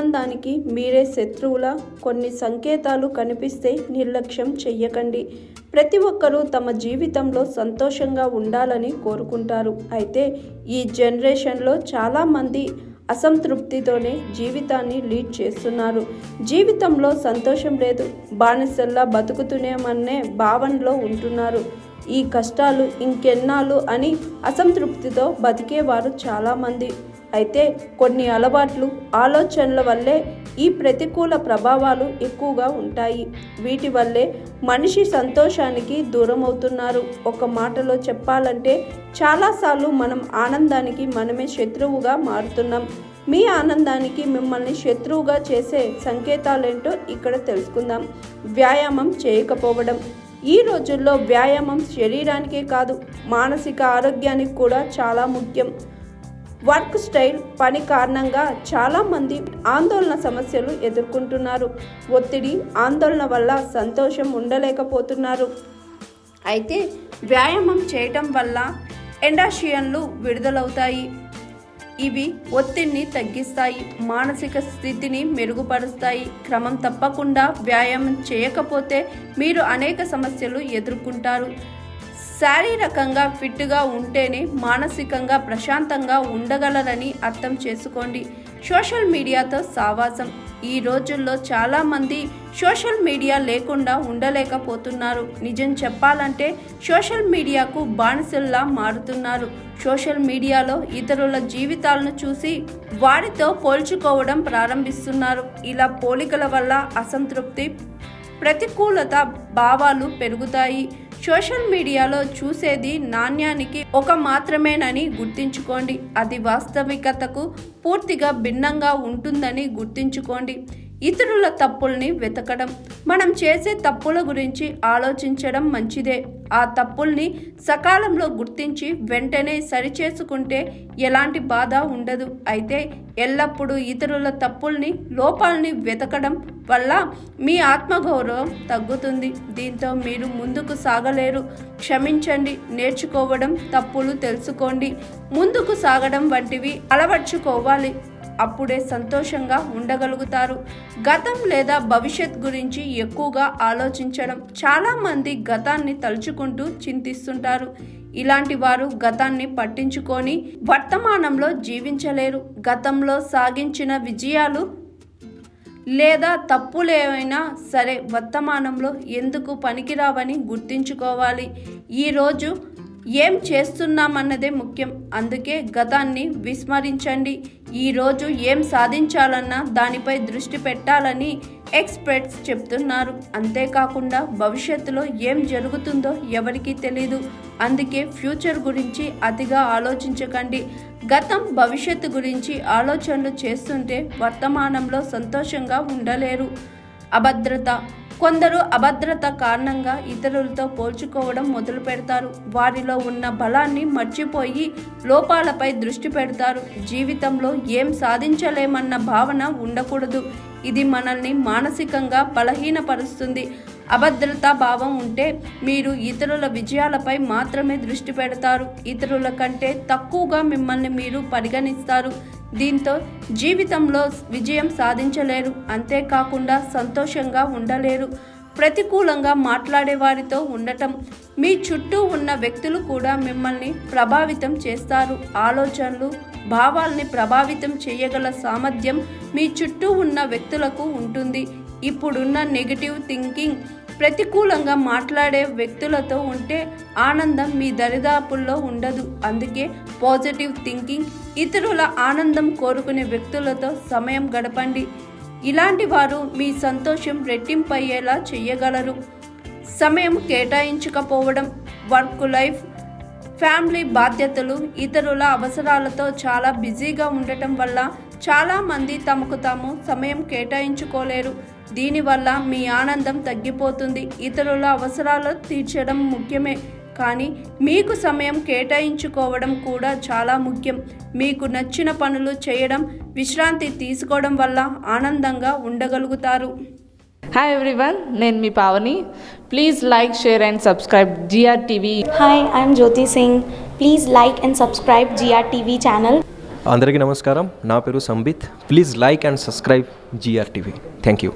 ఆనందానికి మీరే శత్రువులా? కొన్ని సంకేతాలు కనిపిస్తే నిర్లక్ష్యం చెయ్యకండి. ప్రతి ఒక్కరూ తమ జీవితంలో సంతోషంగా ఉండాలని కోరుకుంటారు. అయితే ఈ జనరేషన్లో చాలామంది అసంతృప్తితోనే జీవితాన్ని లీడ్ చేస్తున్నారు. జీవితంలో సంతోషం లేదు, బానిసల్లా బతుకుతూనేమనే భావనలో ఉంటున్నారు. ఈ కష్టాలు ఇంకెన్నాళ్ళు అని అసంతృప్తితో బతికేవారు చాలామంది. అయితే కొన్ని అలవాట్లు, ఆలోచనల వల్లే ఈ ప్రతికూల ప్రభావాలు ఎక్కువగా ఉంటాయి. వీటి వల్లే మనిషి సంతోషానికి దూరం అవుతున్నారు. ఒక మాటలో చెప్పాలంటే చాలాసార్లు మనం ఆనందానికి మనమే శత్రువుగా మారుతున్నాం. మీ ఆనందానికి మిమ్మల్ని శత్రువుగా చేసే సంకేతాలేంటో ఇక్కడ తెలుసుకుందాం. వ్యాయామం చేయకపోవడం. ఈ రోజుల్లో వ్యాయామం శరీరానికే కాదు, మానసిక ఆరోగ్యానికి కూడా చాలా ముఖ్యం. వర్క్ స్టైల్, పని కారణంగా చాలామంది ఆందోళన సమస్యలు ఎదుర్కొంటున్నారు. ఒత్తిడి, ఆందోళన వల్ల సంతోషం ఉండలేకపోతున్నారు. అయితే వ్యాయామం చేయటం వల్ల ఎండార్ఫిన్లు విడుదలవుతాయి. ఇవి ఒత్తిడిని తగ్గిస్తాయి, మానసిక స్థితిని మెరుగుపరుస్తాయి. క్రమం తప్పకుండా వ్యాయామం చేయకపోతే మీరు అనేక సమస్యలు ఎదుర్కొంటారు. శారీరకంగా ఫిట్గా ఉంటేనే మానసికంగా ప్రశాంతంగా ఉండగలరని అర్థం చేసుకోండి. సోషల్ మీడియాతో సావాసం. ఈ రోజుల్లో చాలామంది సోషల్ మీడియా లేకుండా ఉండలేకపోతున్నారు. నిజం చెప్పాలంటే సోషల్ మీడియాకు బానిసల్లా మారుతున్నారు. సోషల్ మీడియాలో ఇతరుల జీవితాలను చూసి వారితో పోల్చుకోవడం ప్రారంభిస్తున్నారు. ఇలా పోలికల వల్ల అసంతృప్తి, ప్రతికూలత భావాలు పెరుగుతాయి. సోషల్ మీడియాలో చూసేది నాణ్యానికి ఒక మాత్రమేనని గుర్తుంచుకోండి. అది వాస్తవికతకు పూర్తిగా భిన్నంగా ఉంటుందని గుర్తుంచుకోండి. ఇతరుల తప్పుల్ని వెతకడం. మనం చేసే తప్పుల గురించి ఆలోచించడం మంచిదే. ఆ తప్పుల్ని సకాలంలో గుర్తించి వెంటనే సరిచేసుకుంటే ఎలాంటి బాధ ఉండదు. అయితే ఎల్లప్పుడూ ఇతరుల తప్పుల్ని, లోపాలని వెతకడం వల్ల మీ ఆత్మగౌరవం తగ్గుతుంది. దీంతో మీరు ముందుకు సాగలేరు. క్షమించండి, నేర్చుకోవడం, తప్పులు తెలుసుకోండి, ముందుకు సాగడం వంటివి అలవర్చుకోవాలి. అప్పుడే సంతోషంగా ఉండగలుగుతారు. గతం లేదా భవిష్యత్ గురించి ఎక్కువగా ఆలోచించడం. చాలామంది గతాన్ని తలుచుకుంటూ చింతిస్తుంటారు. ఇలాంటి వారు గతాన్ని పట్టించుకొని వర్తమానంలో జీవించలేరు. గతంలో సాగించిన విజయాలు లేదా తప్పులేవైనా సరే వర్తమానంలో ఎందుకు పనికిరావని గుర్తుంచుకోవాలి. ఈరోజు ఏం చేస్తున్నామన్నదే ముఖ్యం. అందుకే గతాన్ని విస్మరించండి. ఈరోజు ఏం సాధించాలన్నా దానిపై దృష్టి పెట్టాలని ఎక్స్పర్ట్స్ చెప్తున్నారు. అంతేకాకుండా భవిష్యత్తులో ఏం జరుగుతుందో ఎవరికీ తెలీదు. అందుకే ఫ్యూచర్ గురించి అతిగా ఆలోచించకండి. గతం, భవిష్యత్తు గురించి ఆలోచనలు చేస్తుంటే వర్తమానంలో సంతోషంగా ఉండలేరు. అభద్రత. కొందరు అభద్రత కారణంగా ఇతరులతో పోల్చుకోవడం మొదలు పెడతారు. వారిలో ఉన్న బలాన్ని మర్చిపోయి లోపాలపై దృష్టి పెడతారు. జీవితంలో ఏం సాధించలేమన్న భావన ఉండకూడదు. ఇది మనల్ని మానసికంగా బలహీనపరుస్తుంది. అభద్రతా భావం ఉంటే మీరు ఇతరుల విజయాలపై మాత్రమే దృష్టి పెడతారు. ఇతరుల కంటే తక్కువగా మిమ్మల్ని మీరు పరిగణిస్తారు. దీంతో జీవితంలో విజయం సాధించలేరు. అంతేకాకుండా సంతోషంగా ఉండలేరు. ప్రతికూలంగా మాట్లాడే వారితో ఉండటం. మీ చుట్టూ ఉన్న వ్యక్తులు కూడా మిమ్మల్ని ప్రభావితం చేస్తారు. ఆలోచనలు, భావాల్ని ప్రభావితం చేయగల సామర్థ్యం మీ చుట్టూ ఉన్న వ్యక్తులకు ఉంటుంది. ఇప్పుడున్న నెగిటివ్ థింకింగ్, ప్రతికూలంగా మాట్లాడే వ్యక్తులతో ఉంటే ఆనందం మీ దరిదాపుల్లో ఉండదు. అందుకే పాజిటివ్ థింకింగ్, ఇతరుల ఆనందం కోరుకునే వ్యక్తులతో సమయం గడపండి. ఇలాంటి వారు మీ సంతోషం రెట్టింపయ్యేలా చేయగలరు. సమయం కేటాయించకపోవడం. వర్క్ లైఫ్, ఫ్యామిలీ బాధ్యతలు, ఇతరుల అవసరాలతో చాలా బిజీగా ఉండటం వల్ల చాలామంది తమకు తాము సమయం కేటాయించుకోలేరు. దీనివల్ల మీ ఆనందం తగ్గిపోతుంది. ఇతరుల అవసరాలు తీర్చడం ముఖ్యమే, కానీ మీకు సమయం కేటాయించుకోవడం కూడా చాలా ముఖ్యం. మీకు నచ్చిన పనులు చేయడం, విశ్రాంతి తీసుకోవడం వల్ల ఆనందంగా ఉండగలుగుతారు. హాయ్ ఎవ్రీవన్, నేను మీ Pavani. Please like, share and subscribe GRTV. Hi, I'm Jyoti Singh. Please like and subscribe GRTV channel. అందరికీ నమస్కారం. నా పేరు Sambit. Please like and subscribe GRTV. Thank you.